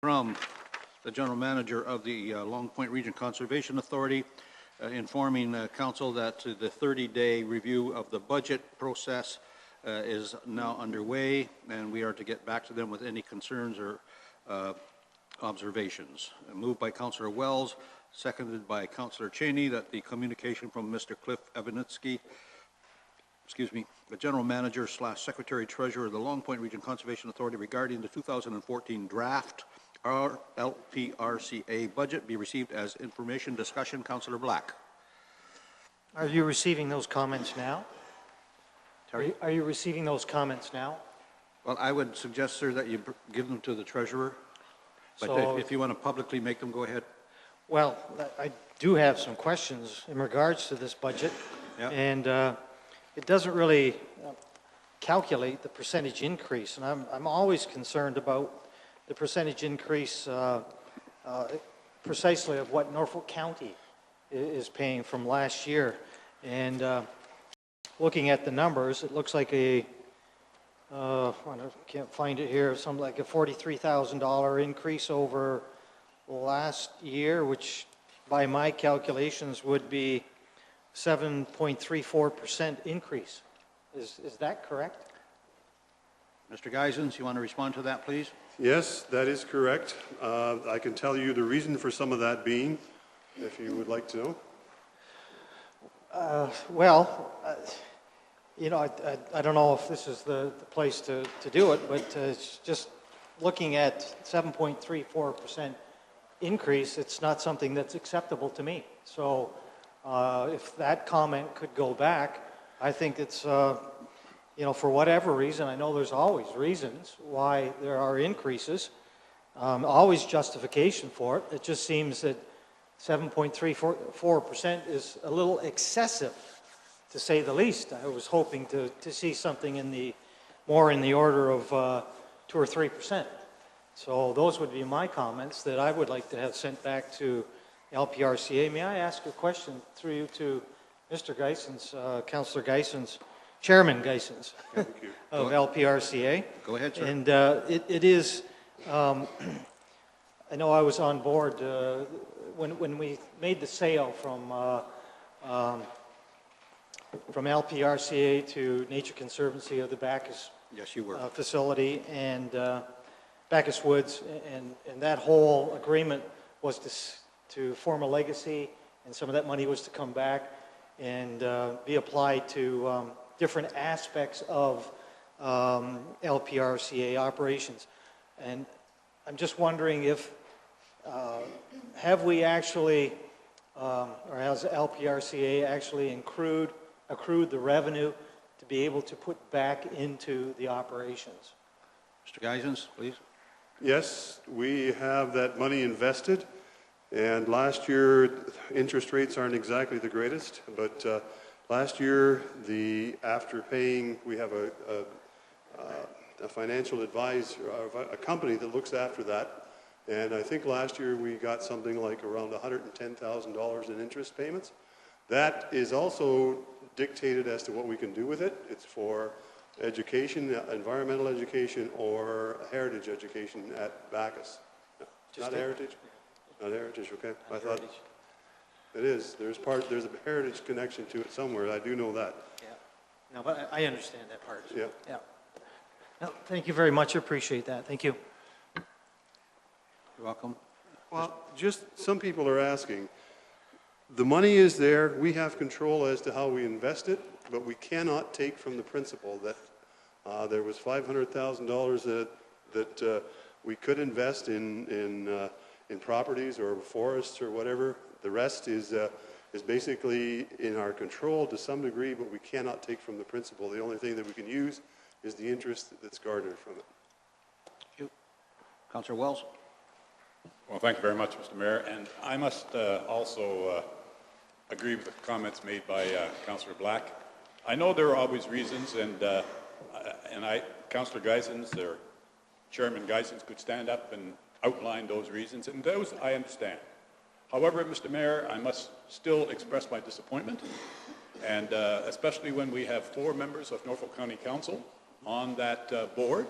From the General Manager of the Long Point Region Conservation Authority, informing Council that the 30-day review of the budget process is now underway, and we are to get back to them with any concerns or observations. Moved by Councillor Wells, seconded by Councillor Cheney, that the communication from Mr. Cliff Evanitsky, the General Manager / Secretary Treasurer of the Long Point Region Conservation Authority regarding the 2014 draft LPRCA budget be received as information discussion. Councillor Black. Are you receiving those comments now? Are you receiving those comments now? Well, I would suggest, sir, that you give them to the Treasurer. But So, if you want to publicly make them, go ahead. Well, I do have some questions in regards to this budget. Yeah. And it doesn't really calculate the percentage increase. And I'm always concerned about the percentage increase precisely of what Norfolk County is paying from last year. And looking at the numbers, it looks like I can't find it here, something like a $43,000 increase over last year, which by my calculations would be 7.34% increase. Is that correct? Mr. Geisens, you want to respond to that, please? Yes, that is correct. I can tell you the reason for some of that being, if you would like to know. You know, I don't know if this is the place to do it, but it's just looking at 7.34% increase, it's not something that's acceptable to me. So if that comment could go back, I think it's, you know, for whatever reason, I know there's always reasons why there are increases, always justification for it. It just seems that 7.34% is a little excessive, to say the least. I was hoping to see something in the more in the order of 2 or 3%. So those would be my comments that I would like to have sent back to LPRCA. May I ask a question through you to Mr. Geisens, Councillor Geisens, Chairman Geisens of LPRCA? Go ahead, sir. And it is, I know I was on board when we made the sale from LPRCA to Nature Conservancy of the Bacchus Yes, you were. facility and Bacchus Woods, and that whole agreement was to form a legacy, and some of that money was to come back and be applied to different aspects of LPRCA operations. And I'm just wondering if, have we actually, or has LPRCA actually accrued the revenue to be able to put back into the operations? Mr. Geisens, please. Yes, we have that money invested, and last year interest rates aren't exactly the greatest, but last year, after paying, we have a financial advisor, a company that looks after that, and I think last year we got something like around $110,000 in interest payments. That is also dictated as to what we can do with it. It's for education, environmental education, or heritage education at Bacchus. Not heritage? Not heritage, okay. I thought it is. There's a heritage connection to it somewhere. I do know that. Yeah. No, but I understand that part. Yeah. Yeah. No, thank you very much. I appreciate that. Thank you. You're welcome. Well, just some people are asking. The money is there. We have control as to how we invest it, but we cannot take from the principal that there was $500,000 that we could invest in properties or forests or whatever. The rest is basically in our control to some degree, but we cannot take from the principal. The only thing that we can use is the interest that's garnered from it. Thank you. Councillor Wells. Well, thank you very much, Mr. Mayor. And I must also agree with the comments made by Councillor Black. I know there are always reasons, and Councillor Geisens or Chairman Geisens could stand up and outline those reasons, and those I understand. However, Mr. Mayor, I must still express my disappointment, and especially when we have 4 members of Norfolk County Council on that board,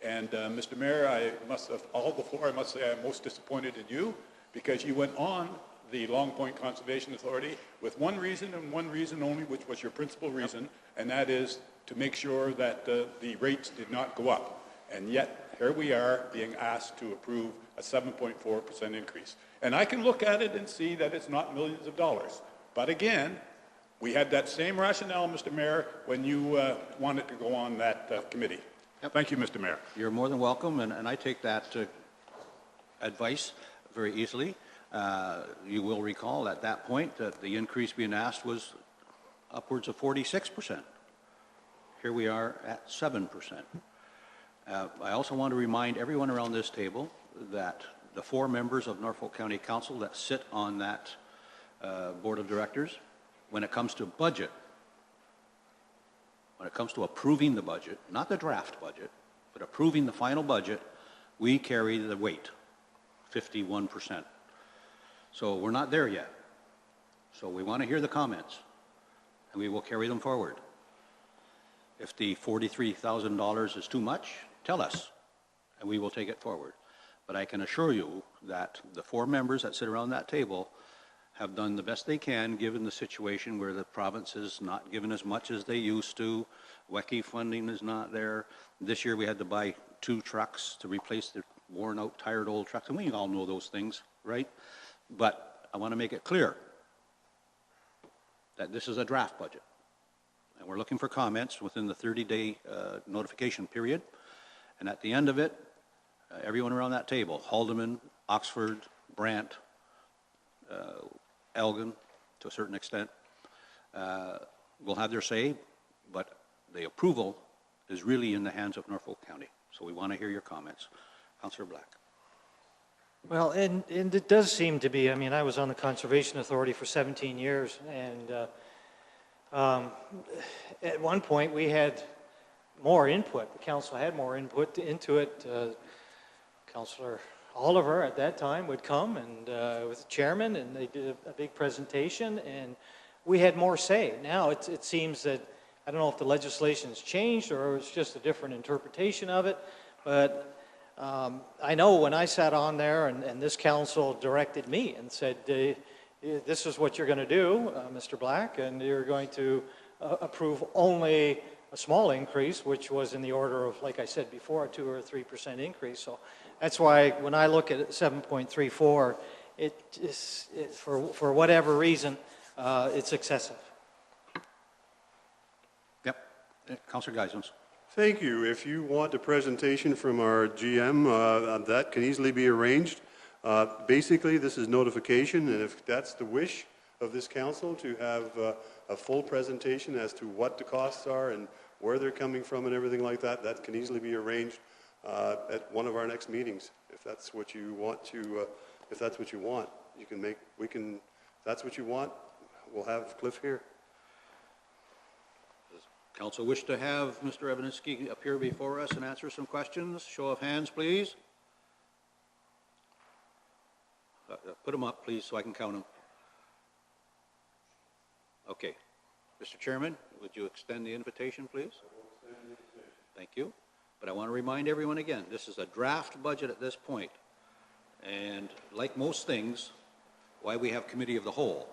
And Mr. Mayor, of all the four, I must say I'm most disappointed in you because you went on the Long Point Conservation Authority with one reason and one reason only, which was your principal reason, and that is to make sure that the rates did not go up. And yet, here we are being asked to approve a 7.4% increase. And I can look at it and see that it's not millions of dollars. But again, we had that same rationale, Mr. Mayor, when you wanted to go on that committee. Yep. Thank you, Mr. Mayor. You're more than welcome, and I take that advice very easily. You will recall at that point that the increase being asked was upwards of 46%. Here we are at 7%. I also want to remind everyone around this table that the 4 members of Norfolk County Council that sit on that board of directors, when it comes to budget, when it comes to approving the budget, not the draft budget, but approving the final budget, we carry the weight, 51%. So we're not there yet. So we want to hear the comments, and we will carry them forward. If the $43,000 is too much, tell us, and we will take it forward. But I can assure you that the 4 members that sit around that table have done the best they can given the situation where the province is not given as much as they used to. WECI funding is not there. This year we had to buy 2 trucks to replace the worn out, tired old trucks, and we all know those things, right? But I want to make it clear that this is a draft budget, and we're looking for comments within the 30-day notification period. And at the end of it, everyone around that table, Haldeman, Oxford, Brant, Elgin, to a certain extent, will have their say, but the approval is really in the hands of Norfolk County. So we want to hear your comments. Councillor Black. Well, and it does seem to be, I mean, I was on the Conservation Authority for 17 years, and at one point we had more input. The council had more input into it. Councillor Oliver at that time would come and with the chairman, and they did a big presentation, and we had more say. Now it seems that, I don't know if the legislation has changed or it's just a different interpretation of it, but I know when I sat on there and this council directed me and said, this is what you're going to do, Mr. Black, and you're going to approve only a small increase, which was in the order of, like I said before, a 2 or 3% increase. So that's why when I look at 7.34, for whatever reason, it's excessive. Yep. Councillor Geisens. Thank you. If you want a presentation from our GM, that can easily be arranged. Basically, this is notification, and if that's the wish of this council to have a full presentation as to what the costs are and where they're coming from and everything like that, that can easily be arranged at one of our next meetings. If that's what you want to, if that's what you want, you can make, we can, if that's what you want, we'll have Cliff here. Council wish to have Mr. Evaniski appear before us and answer some questions. Show of hands, please. Put them up, please, so I can count them. Okay. Mr. Chairman, would you extend the invitation, please? Thank you. But I want to remind everyone again, this is a draft budget at this point. And like most things, why we have committee of the whole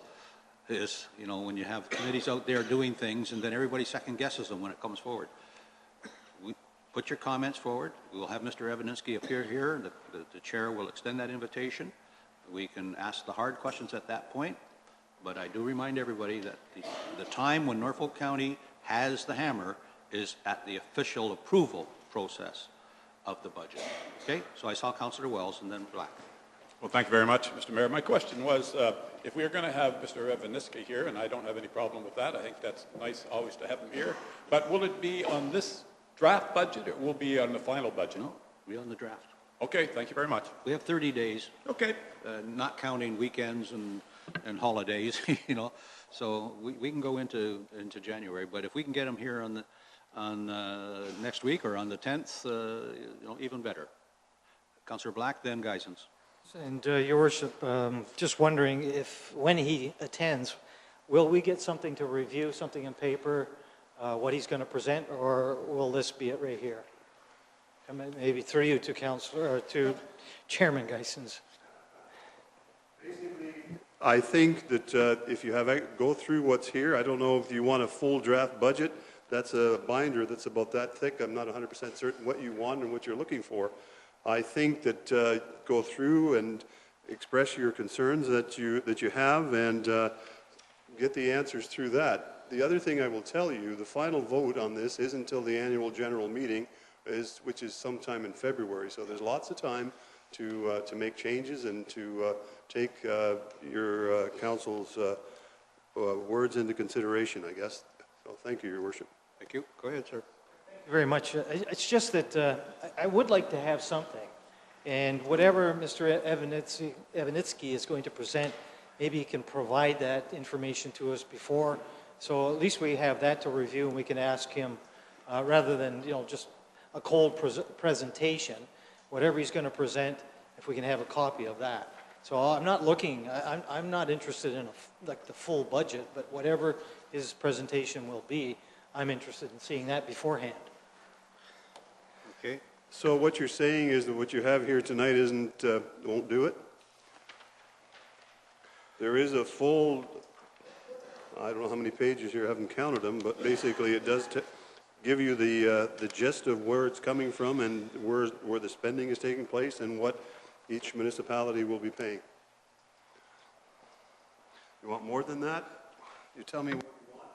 is, you know, when you have committees out there doing things and then everybody second guesses them when it comes forward. Put your comments forward. We will have Mr. Evaniski appear here. The chair will extend that invitation. We can ask the hard questions at that point. But I do remind everybody that the time when Norfolk County has the hammer is at the official approval process of the budget. Okay? So I saw Councillor Wells and then Black. Well, thank you very much, Mr. Mayor. My question was, if we are going to have Mr. Evaniski here, and I don't have any problem with that, I think that's nice always to have him here, but will it be on this draft budget or will it be on the final budget? No, we're on the draft. Okay, thank you very much. We have 30 days. Okay. Not counting weekends and holidays, you know. So we can go into January, but if we can get them here on next week or on the 10th, you know, even better. Councillor Black, then Geisens. And Your Worship, just wondering if when he attends, will we get something to review, something in paper, what he's going to present, or will this be it right here? Maybe through you to Councilor, or to Chairman Geisens. I think that if you go through what's here, I don't know if you want a full draft budget. That's a binder that's about that thick. I'm not 100% certain what you want and what you're looking for. I think that go through and express your concerns that you have and get the answers through that. The other thing I will tell you, the final vote on this isn't until the annual general meeting, which is sometime in February. So there's lots of time to make changes and to take your council's words into consideration, I guess. So thank you, Your Worship. Thank you. Go ahead, sir. Thank you very much. It's just that I would like to have something, and whatever Mr. Evanitsky is going to present, maybe he can provide that information to us before, so at least we have that to review and we can ask him, rather than just a cold presentation, whatever he's going to present, if we can have a copy of that. So I'm not looking, I'm not interested in like the full budget, but whatever his presentation will be, I'm interested in seeing that beforehand. Okay. So what you're saying is that what you have here tonight won't do it? There is a full, I don't know how many pages here, I haven't counted them, but basically it does give you the gist of where it's coming from and where the spending is taking place and what each municipality will be paying. You want more than that? You tell me what you want.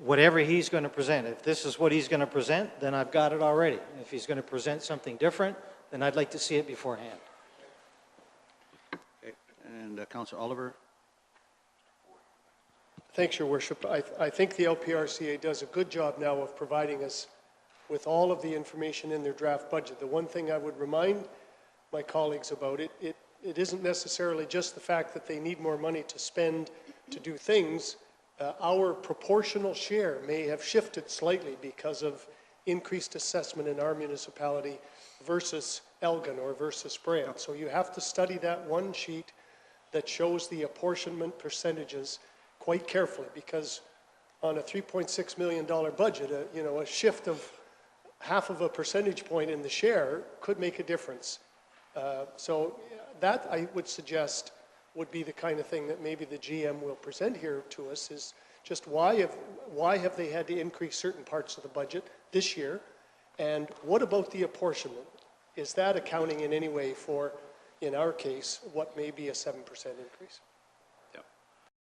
Whatever he's going to present. If this is what he's going to present, then I've got it already. If he's going to present something different, then I'd like to see it beforehand. Okay. And Councilor Oliver. Thanks, Your Worship. I think the LPRCA does a good job now of providing us with all of the information in their draft budget. The one thing I would remind my colleagues about, it isn't necessarily just the fact that they need more money to spend to do things. Our proportional share may have shifted slightly because of increased assessment in our municipality versus Elgin or versus Brant. So you have to study that one sheet that shows the apportionment percentages quite carefully, because on a $3.6 million budget, a shift of half of a percentage point in the share could make a difference. So that, I would suggest, would be the kind of thing that maybe the GM will present here to us, is just why have they had to increase certain parts of the budget this year, and what about the apportionment? Is that accounting in any way for, in our case, what may be a 7% increase?